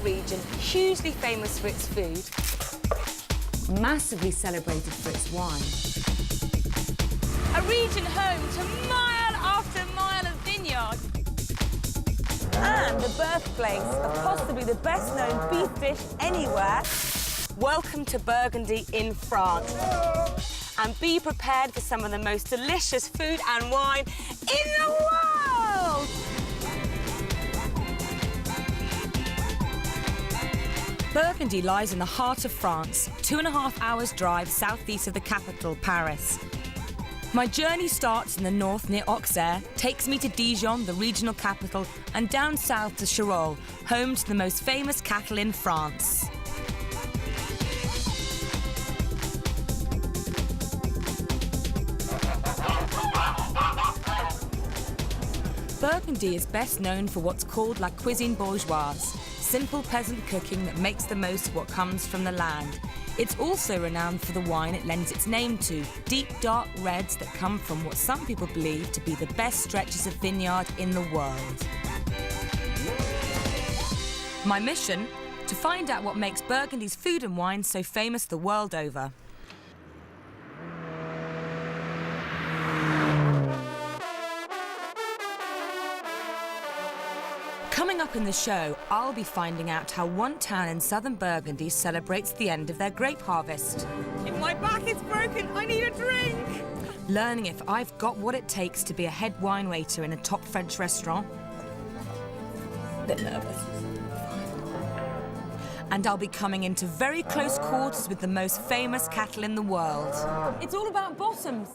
region, hugely famous for its food, massively celebrated for its wine. A region home to mile after mile of vineyard. And the birthplace of possibly the best-known beef dish anywhere. Welcome to Burgundy in France. And be prepared for some of the most delicious food and wine in the world! Burgundy lies in the heart of France, 2.5 hours drive southeast of the capital, Paris. My journey starts in the north near Auxerre, takes me to Dijon, the regional capital, and down south to Charolles, home to the most famous cattle in France. Burgundy is best known for what's called la cuisine bourgeoise, simple peasant cooking that makes the most of what comes from the land. It's also renowned for the wine it lends its name to, deep dark reds that come from what some people believe to be the best stretches of vineyard in the world. My mission? To find out what makes Burgundy's food and wine so famous the world over. Coming up in the show, I'll be finding out how one town in southern Burgundy celebrates the end of their grape harvest. If my back is broken, I need a drink! Learning if I've got what it takes to be a head wine waiter in a top French restaurant. Bit nervous. And I'll be coming into very close quarters with the most famous cattle in the world. It's all about bottoms.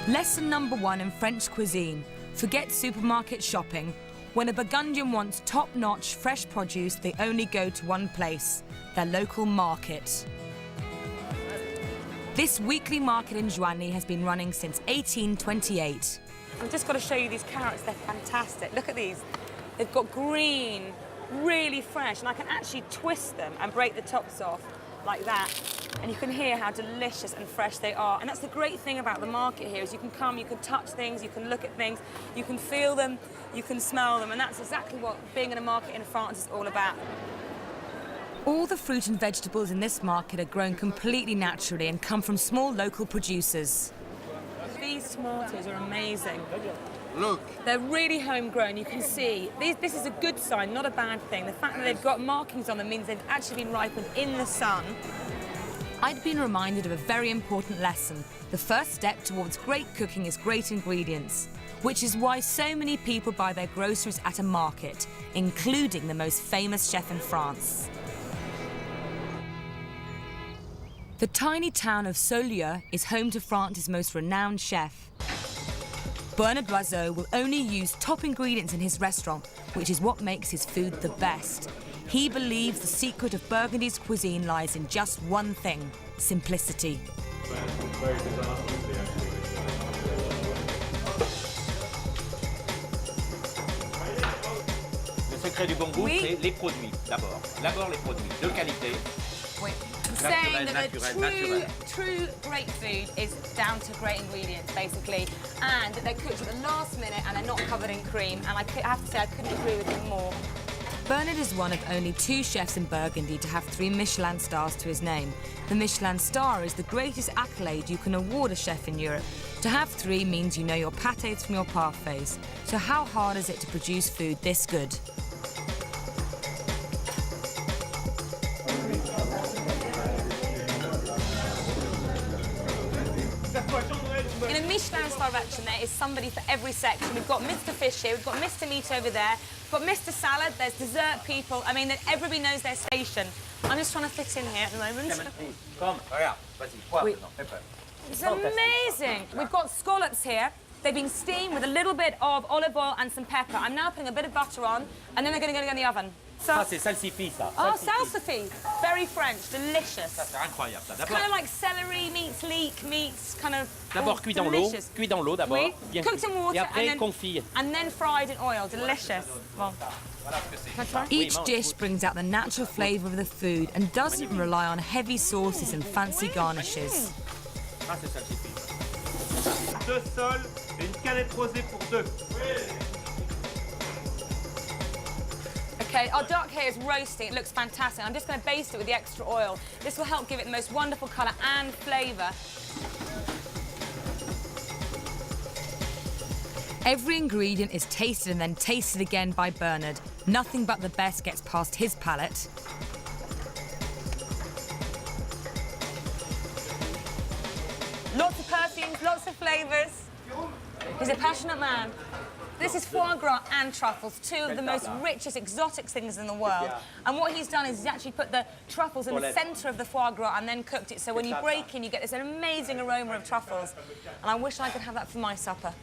Lesson number 1 in French cuisine. Forget supermarket shopping. When a Burgundian wants top-notch fresh produce, they only go to one place, their local market. This weekly market in Joigny has been running since 1828. I've just got to show you these carrots, they're fantastic. Look at these. They've got green, really fresh, and I can actually twist them and break the tops off like that. And you can hear how delicious and fresh they are. And that's the great thing about the market here, is you can come, you can touch things, you can look at things, you can feel them, you can smell them, and that's exactly what being in a market in France is all about. All the fruit and vegetables in this market are grown completely naturally and come from small local producers. These tomatoes are amazing. Look. They're really homegrown, you can see. This is a good sign, not a bad thing. The fact that they've got markings on them means they've actually been ripened in the sun. I'd been reminded of a very important lesson. The first step towards great cooking is great ingredients, which is why so many people buy their groceries at a market, including the most famous chef in France. The tiny town of Saulieu is home to France's most renowned chef. Bernard Loiseau will only use top ingredients in his restaurant, which is what makes his food the best. He believes the secret of Burgundy's cuisine lies in just one thing: simplicity. Le secret du bon goût, c'est les produits, d'abord. D'abord les produits de qualité. Saying that the true great food is down to great ingredients, basically, and that they're cooked at the last minute and they're not covered in cream, and I have to say I couldn't agree with him more. Bernard is one of only 2 chefs in Burgundy to have 3 Michelin stars to his name. The Michelin star is the greatest accolade you can award a chef in Europe. To have 3 means you know your pâtés from your parfaits. So how hard is it to produce food this good? In a Michelin star restaurant, there is somebody for every section. We've got Mr. Fish here, we've got Mr. Meat over there, we've got Mr. Salad, there's dessert people. I mean, everybody knows their station. I'm just trying to fit in here at the moment. Come, regarde, vas-y, poivre, non, fais peur. It's amazing. We've got scallops here. They've been steamed with a little bit of olive oil and some pepper. I'm now putting a bit of butter on, and then they're going to go in the oven. Ça, c'est salsifis, ça. Oh, salsifis. Very French, delicious. Ça, c'est incroyable, ça. It's kind of like celery meets leek meets kind of. D'abord cuit dans l'eau, d'abord. Oui. Bien Cooked in water et après and then, confit. And then fried in oil, delicious. Bon. Each dish brings out the natural flavour of the food and doesn't rely on heavy sauces and fancy garnishes. Ah, c'est salsifis. 2 sols et une canette rosée pour 2. Okay, our duck here is roasting. It looks fantastic. I'm just going to baste it with the extra oil. This will help give it the most wonderful colour and flavour. Every ingredient is tasted and then tasted again by Bernard. Nothing but the best gets past his palate. Lots of perfumes, lots of flavours. He's a passionate man. This is foie gras and truffles, two of the most richest, exotic things in the world. And what he's done is he's actually put the truffles in the centre of the foie gras and then cooked it. So when you break in, you get this amazing aroma of truffles. And I wish I could have that for my supper.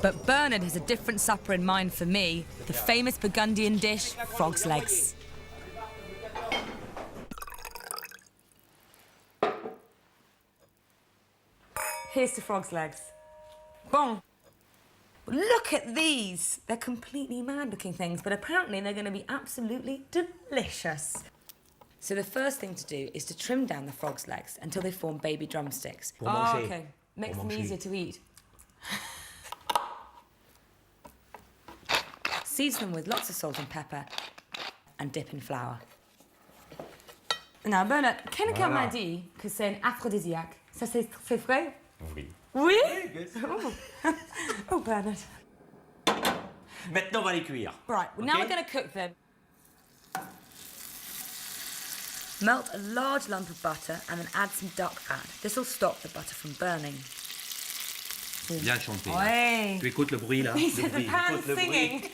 But Bernard has a different supper in mind for me, the famous Burgundian dish, frog's legs. Here's the frog's legs. Bon. Look at these. They're completely mad-looking things, but apparently they're going to be absolutely delicious. So the first thing to do is to trim down the frog's legs until they form baby drumsticks. Oh, okay. Makes them easier to eat. Season them with lots of salt and pepper and dip in flour. Now, Bernard, quelqu'un m'a dit que c'est un aphrodisiaque. Ça, c'est vrai? Oui. Oui? Yes. Oh, Bernard. Maintenant, on va les cuire. Right, well, now we're going to cook them. Melt a large lump of butter and then add some duck fat. This will stop the butter from burning. Bien chanté. Ouais. Tu écoutes le bruit là? He said the pan singing.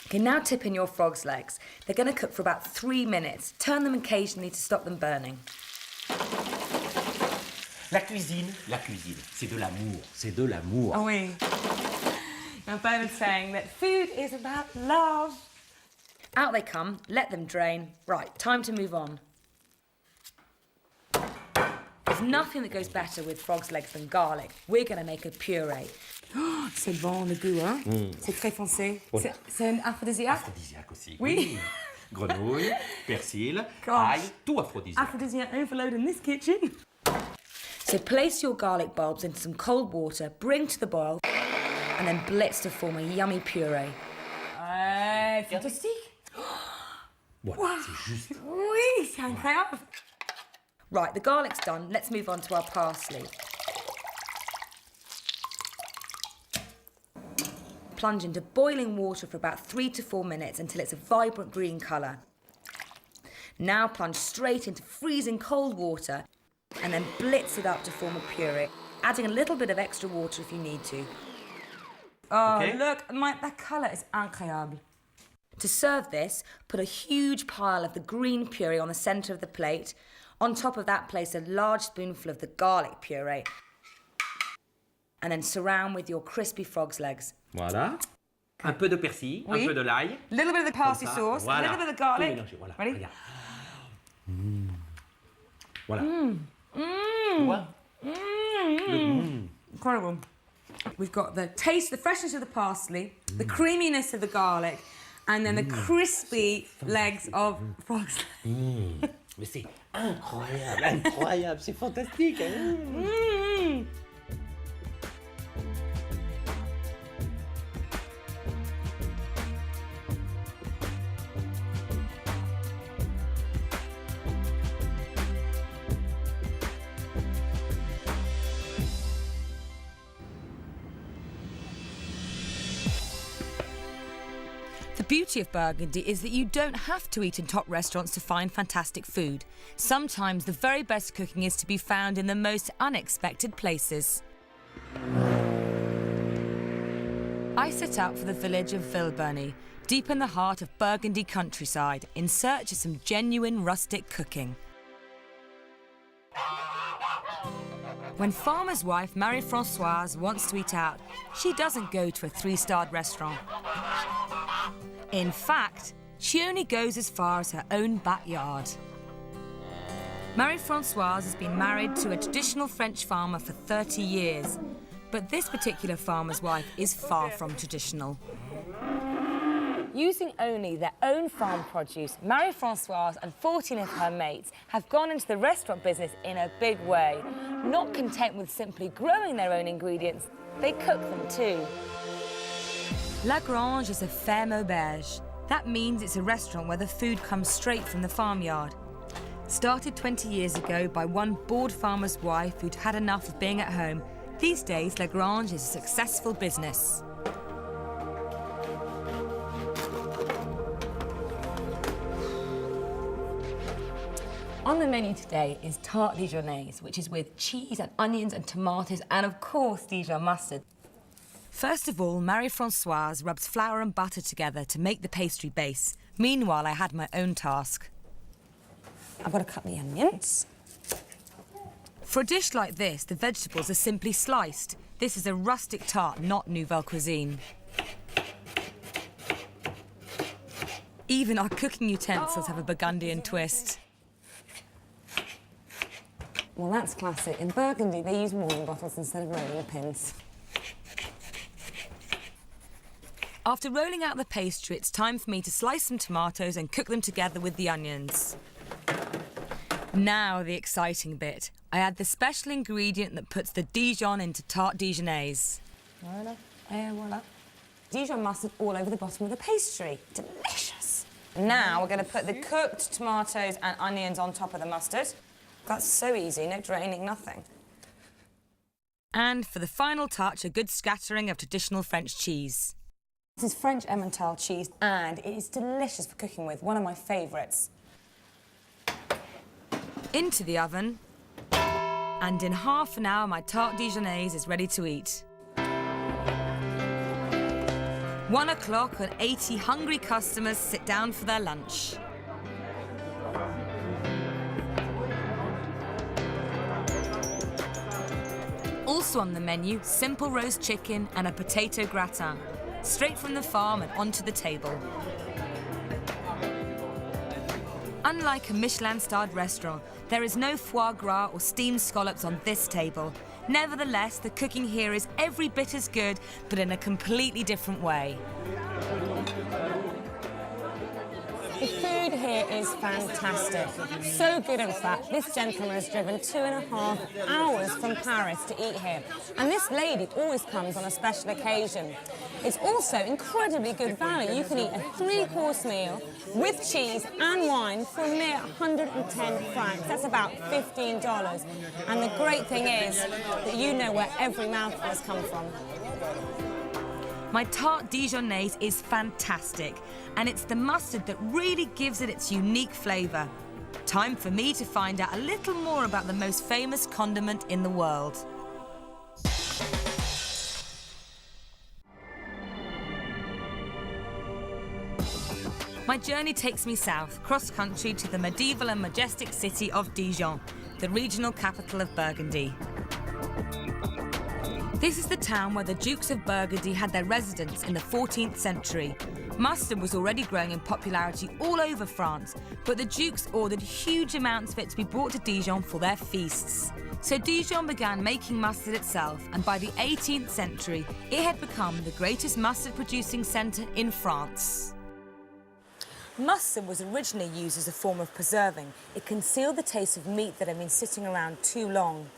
Okay, now tip in your frog's legs. They're going to cook for about 3 minutes. Turn them occasionally to stop them burning. La cuisine, c'est de l'amour. C'est de l'amour. Oh, oui. Now, Bernard's saying that food is about love. Out they come, let them drain. Right, time to move on. There's nothing that goes better with frog's legs than garlic. We're going to make a purée. C'est bon, le goût, hein? C'est très foncé. Voilà. C'est un aphrodisiaque? Aphrodisiaque aussi. Oui. Grenouille, persil, Gosh. ail, tout aphrodisiaque. Aphrodisiaque overload in this kitchen. So place your garlic bulbs into some cold water, bring to the boil, and then blitz to form a yummy purée. Fantastique. Voilà, Wow. c'est juste. Oui, c'est incroyable. Right, the garlic's done. Let's move on to our parsley. Plunge into boiling water for about 3 to 4 minutes until it's a vibrant green colour. Now plunge straight into freezing cold water and then blitz it up to form a purée, adding a little bit of extra water if you need to. Oh, Okay. look, that colour is incroyable. To serve this, put a huge pile of the green purée on the centre of the plate. On top of that, place a large spoonful of the garlic purée. And then surround with your crispy frog's legs. Voilà. Un peu de persil, Oui. un peu de l'ail. A little bit of the parsley ça, sauce, voilà. a little bit of the garlic. Tout mélangé, voilà. Ready? Regarde. Voilà. Tu vois? Incredible. We've got the taste, the freshness of the parsley, the creaminess of the garlic, and then the crispy legs of frog's legs. Mais c'est incroyable, incroyable, c'est fantastique. Hein? The beauty of Burgundy is that you don't have to eat in top restaurants to find fantastic food. Sometimes the very best cooking is to be found in the most unexpected places. I set out for the village of Villeberny, deep in the heart of Burgundy countryside, in search of some genuine rustic cooking. When farmer's wife Marie-Françoise wants to eat out, she doesn't go to a 3-starred restaurant. In fact, she only goes as far as her own backyard. Marie-Françoise has been married to a traditional French farmer for 30 years, but this particular farmer's wife is far from traditional. Using only their own farm produce, Marie-Françoise and 14 of her mates have gone into the restaurant business in a big way. Not content with simply growing their own ingredients, they cook them too. La Grange is a ferme auberge. That means it's a restaurant where the food comes straight from the farmyard. Started 20 years ago by one bored farmer's wife who'd had enough of being at home, these days La Grange is a successful business. On the menu today is tarte Dijonnaise, which is with cheese and onions and tomatoes and, of course, Dijon mustard. First of all, Marie-Françoise rubs flour and butter together to make the pastry base. Meanwhile, I had my own task. I've got to cut the onions. For a dish like this, the vegetables are simply sliced. This is a rustic tart, not nouvelle cuisine. Even our cooking utensils have a Burgundian twist. Well, that's classic. In Burgundy, they use wine bottles instead of rolling pins. After rolling out the pastry, it's time for me to slice some tomatoes and cook them together with the onions. Now the exciting bit. I add the special ingredient that puts the Dijon into tarte Dijonnaise. Voila, et voila. Dijon mustard all over the bottom of the pastry. Delicious. Now we're going to put the cooked tomatoes and onions on top of the mustard. That's so easy, no draining, nothing. And for the final touch, a good scattering of traditional French cheese. This is French Emmental cheese, and it is delicious for cooking with, one of my favourites. Into the oven, and in half an hour, my tarte Dijonnaise is ready to eat. 1 o'clock and 80 hungry customers sit down for their lunch. Also on the menu, simple roast chicken and a potato gratin, straight from the farm and onto the table. Unlike a Michelin-starred restaurant, there is no foie gras or steamed scallops on this table. Nevertheless, the cooking here is every bit as good, but in a completely different way. The food here is fantastic. So good, in fact, this gentleman has driven 2.5 hours from Paris to eat here. And this lady always comes on a special occasion. It's also incredibly good value. You can eat a 3-course meal with cheese and wine for a mere 110 francs. That's about $15. And the great thing is that you know where every mouthful has come from. My tarte Dijonnaise is fantastic, and it's the mustard that really gives it its unique flavour. Time for me to find out a little more about the most famous condiment in the world. My journey takes me south, cross-country, to the medieval and majestic city of Dijon, the regional capital of Burgundy. This is the town where the Dukes of Burgundy had their residence in the 14th century. Mustard was already growing in popularity all over France, but the Dukes ordered huge amounts of it to be brought to Dijon for their feasts. So Dijon began making mustard itself, and by the 18th century, it had become the greatest mustard-producing centre in France. Mustard was originally used as a form of preserving. It concealed the taste of meat that had been sitting around too long.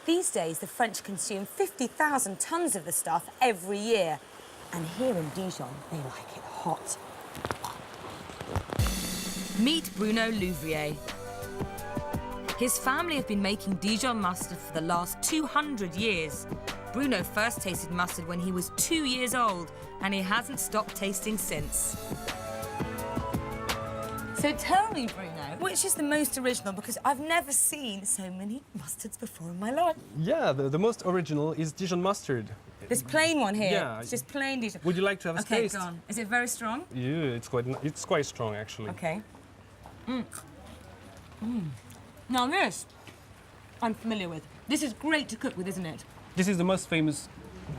These days, the French consume 50,000 tonnes of the stuff every year. And here in Dijon, they like it hot. Meet Bruno Louvrier. His family have been making Dijon mustard for the last 200 years. Bruno first tasted mustard when he was 2 years old, and he hasn't stopped tasting since. So tell me, Bruno, which is the most original? Because I've never seen so many mustards before in my life. Yeah, the most original is Dijon mustard. This plain one here. Yeah. It's just plain Dijon. Would you like to have a taste? Okay, go on. Is it very strong? Yeah, it's quite strong, actually. Okay. Now this, I'm familiar with. This is great to cook with, isn't it? This is the most famous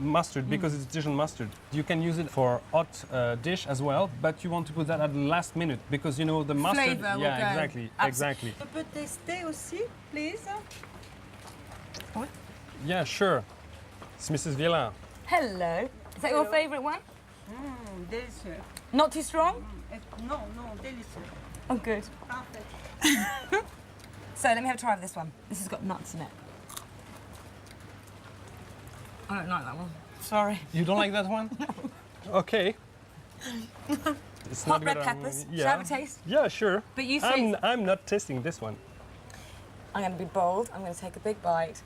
mustard because it's Dijon mustard. You can use it for hot dish as well, but you want to put that at the last minute because, you know, the mustard... Flavor will yeah, go. exactly, exactly. Je peux tester aussi, please? What? Yeah, sure. It's Mrs. Viella. Hello. Is that your favourite one? Delicious. Not too strong? No, delicious. Oh, good. Perfect. So let me have a try of this one. This has got nuts in it. I don't like that one. Sorry. You don't like that one? Okay. It's Hot not red good, peppers. yeah. Shall I have a taste? Yeah, sure. But you say I'm not tasting this one. I'm going to be bold. I'm going to take a big bite.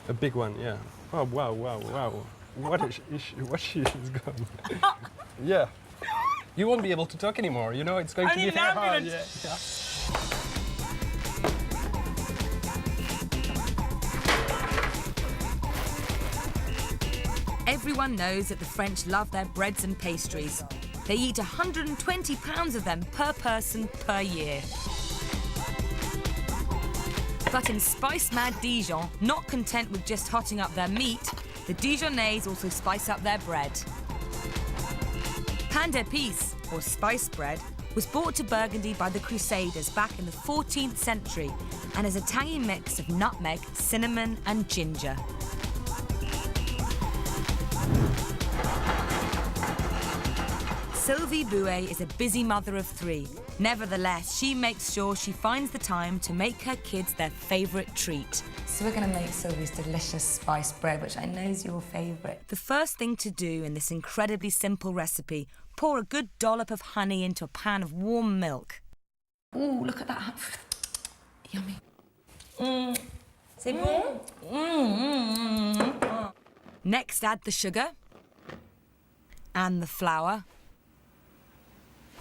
A big one, yeah. Oh, wow, wow, wow. What she is going. Yeah. You won't be able to talk anymore, you know, it's going to Only be very now I'm hard. gonna- Yeah. Everyone knows that the French love their breads and pastries. They eat 120 pounds of them per person per year. But in Spice Mad Dijon, not content with just hotting up their meat, the Dijonnais also spice up their bread. Pain d'épices, or spice bread, was brought to Burgundy by the Crusaders back in the 14th century and is a tangy mix of nutmeg, cinnamon and ginger. Sylvie Bouet is a busy mother of three. Nevertheless, she makes sure she finds the time to make her kids their favourite treat. So we're going to make Sylvie's delicious spice bread, which I know is your favourite. The first thing to do in this incredibly simple recipe, pour a good dollop of honey into a pan of warm milk. Ooh, look at that. Yummy. C'est bon? Next, add the sugar and the flour,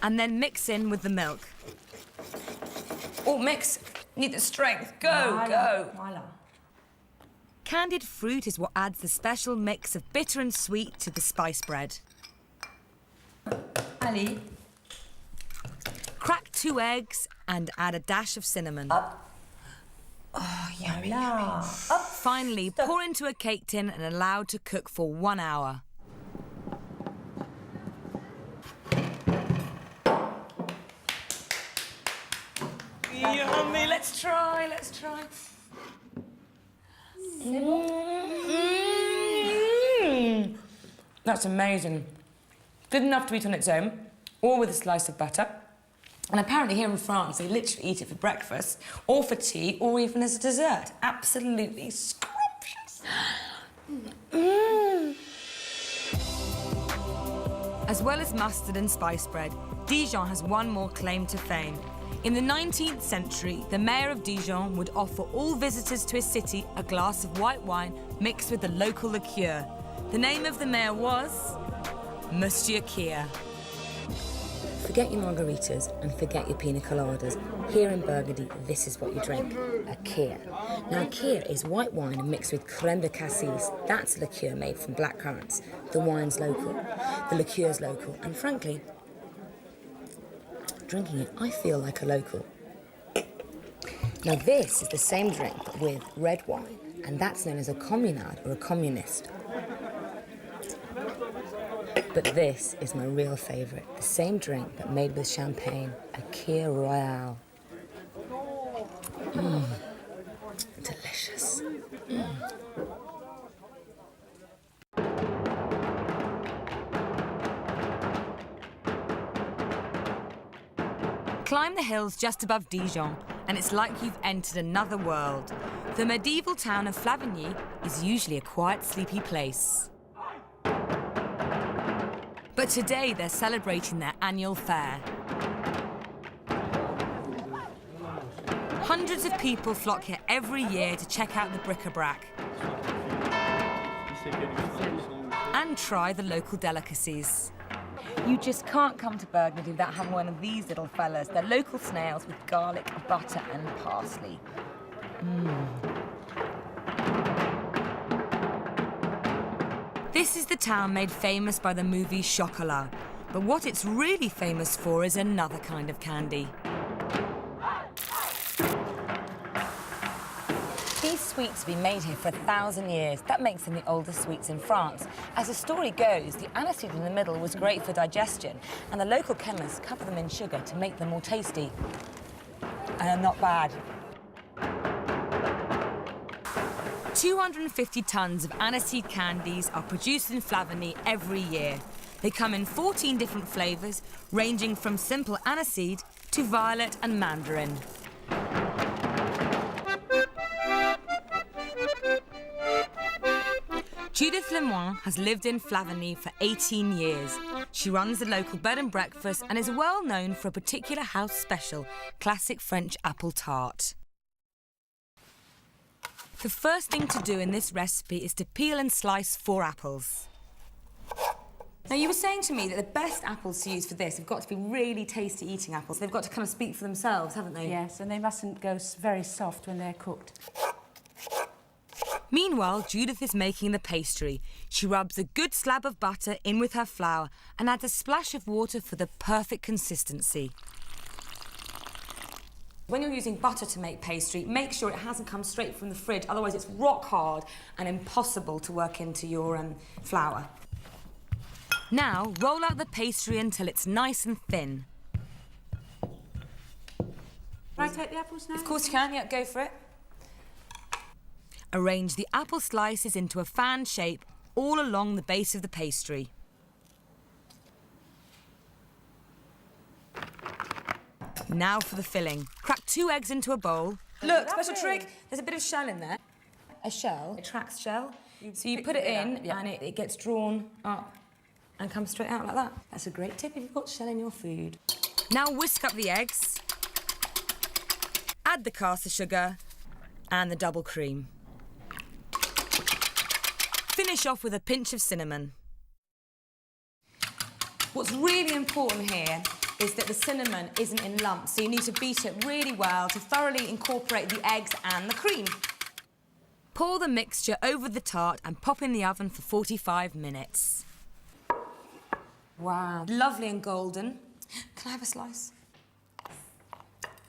and then mix in with the milk. Oh, mix. Need the strength. Go, go. Candied fruit is what adds the special mix of bitter and sweet to the spice bread. Allez. Crack 2 eggs and add a dash of cinnamon. Oh, yummy, yummy. Finally, pour into a cake tin and allow to cook for 1 hour. Yummy, let's try. That's amazing. Good enough to eat on its own, or with a slice of butter. And apparently here in France, they literally eat it for breakfast, or for tea, or even as a dessert. Absolutely scrumptious. As well as mustard and spice bread, Dijon has one more claim to fame. In the 19th century, the mayor of Dijon would offer all visitors to his city a glass of white wine mixed with the local liqueur. The name of the mayor was Monsieur Kier. Forget your margaritas and forget your pina coladas. Here in Burgundy, this is what you drink, a Kier. Now, a Kier is white wine mixed with crème de cassis. That's a liqueur made from black currants. The wine's local, the liqueur's local, and frankly, drinking it, I feel like a local. Now, this is the same drink but with red wine, and that's known as a communard or a communist. But this is my real favourite, the same drink but made with champagne, a Kier Royale. Delicious. Climb the hills just above Dijon, and it's like you've entered another world. The medieval town of Flavigny is usually a quiet, sleepy place. But today they're celebrating their annual fair. Hundreds of people flock here every year to check out the bric-a-brac and try the local delicacies. You just can't come to Burgundy without having one of these little fellas. They're local snails with garlic, butter and parsley. This is the town made famous by the movie Chocolat. But what it's really famous for is another kind of candy. These sweets have been made here for 1,000 years. That makes them the oldest sweets in France. As the story goes, the aniseed in the middle was great for digestion, and the local chemists cover them in sugar to make them more tasty. And not bad. 250 tons of aniseed candies are produced in Flavigny every year. They come in 14 different flavours, ranging from simple aniseed to violet and mandarin. Judith Lemoine has lived in Flavigny for 18 years. She runs the local bed and breakfast and is well known for a particular house special, classic French apple tart. The first thing to do in this recipe is to peel and slice 4 apples. Now, you were saying to me that the best apples to use for this have got to be really tasty eating apples. They've got to kind of speak for themselves, haven't they? Yes, and they mustn't go very soft when they're cooked. Meanwhile, Judith is making the pastry. She rubs a good slab of butter in with her flour and adds a splash of water for the perfect consistency. When you're using butter to make pastry, make sure it hasn't come straight from the fridge, otherwise it's rock hard and impossible to work into your flour. Now, roll out the pastry until it's nice and thin. Can I take the apples now? Of course you can, yeah, go for it. Arrange the apple slices into a fan shape all along the base of the pastry. Now for the filling. Crack 2 eggs into a bowl. Look, special trick, there's a bit of shell in there. A shell attracts shell. So you put it in and it gets drawn up and comes straight out like that. That's a great tip if you've got shell in your food. Now whisk up the eggs. Add the caster sugar and the double cream. Finish off with a pinch of cinnamon. What's really important here is that the cinnamon isn't in lumps, so you need to beat it really well to thoroughly incorporate the eggs and the cream. Pour the mixture over the tart and pop in the oven for 45 minutes. Wow, lovely and golden. Can I have a slice?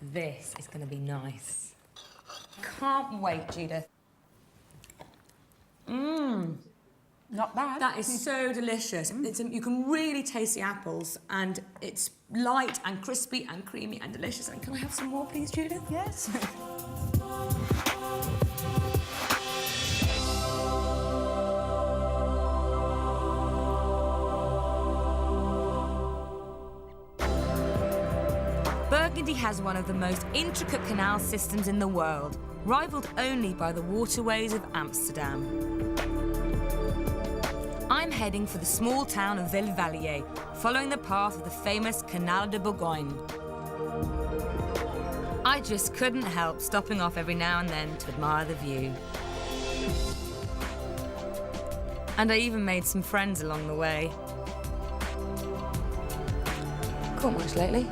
This is going to be nice. Can't wait, Judith. Mmm. Not bad. That is so delicious. You can really taste the apples, and it's light and crispy and creamy and delicious. And can I have some more, please, Judith? Yes. Burgundy has one of the most intricate canal systems in the world, rivalled only by the waterways of Amsterdam. I'm heading for the small town of Velvallier, following the path of the famous Canal de Bourgogne. I just couldn't help stopping off every now and then to admire the view. And I even made some friends along the way. Caught much lately?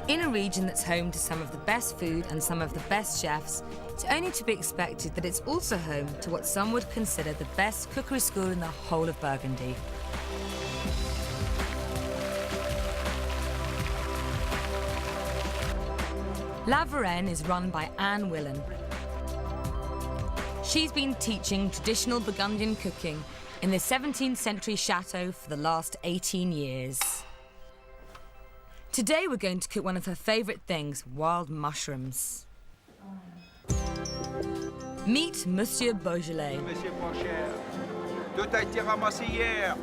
In a region that's home to some of the best food and some of the best chefs, it's only to be expected that it's also home to what some would consider the best cookery school in the whole of Burgundy. La Varenne is run by Anne Willan. She's been teaching traditional Burgundian cooking in the 17th century chateau for the last 18 years. Today we're going to cook one of her favourite things, wild mushrooms. Meet Monsieur Beaujolais. Monsieur Pocher, tout a été ramassé hier.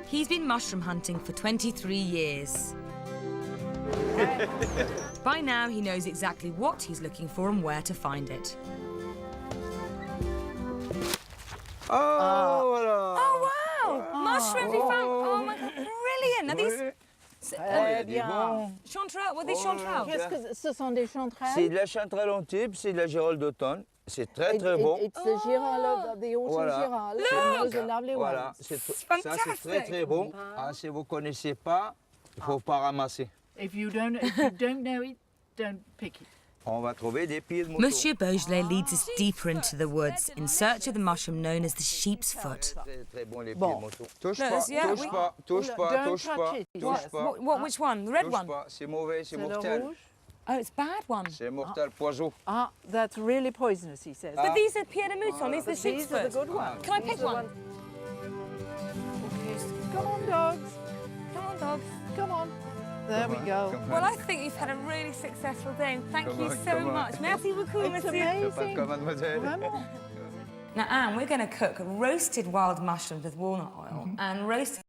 He's been mushroom hunting for 23 years. By now he knows exactly what he's looking for and where to find it. Oh, voilà. Oh wow! Mushrooms we found! Oh my god, brilliant! Are these... Chanterelles, what are these chanterelles? Qu'est-ce que ce sont des chanterelles? C'est de la chanterelle en tube, c'est de la girole d'automne. C'est très très bon. It's the girole, the autumn Voilà. girole. Look! Those are lovely Voilà, ones. ça c'est très fantastic. très bon. Ah, si vous connaissez pas, il faut pas ramasser. If you don't know it, don't pick it. On va trouver des pieds de mouton. Monsieur Beaujolais leads us deeper into the woods in search of the mushroom known as the sheep's foot. Très très bon les pieds Bon. de mouton. Touche No, pas, it's- yeah, touche we- pas, touche pas, Don't touche touch pas, it. touche pas. Which one? The red Touche one? pas, c'est mauvais, c'est C'est le mortel. rouge. Oh, it's a bad one. C'est mortel, poison. Ah, that's really poisonous, he says. But these are Pierre de Mouton, these are the sheep's These are the foot. good ones. Can I pick These are the one? ones- Come on, dogs. Come on, dogs. Come on. There we go. Come Well, I think you've had a really successful day. Thank Come you on, so come on. much. Merci beaucoup, It's monsieur. amazing. Pas mademoiselle. Vraiment. Now, Anne, we're going to cook roasted wild mushrooms with walnut oil and roasted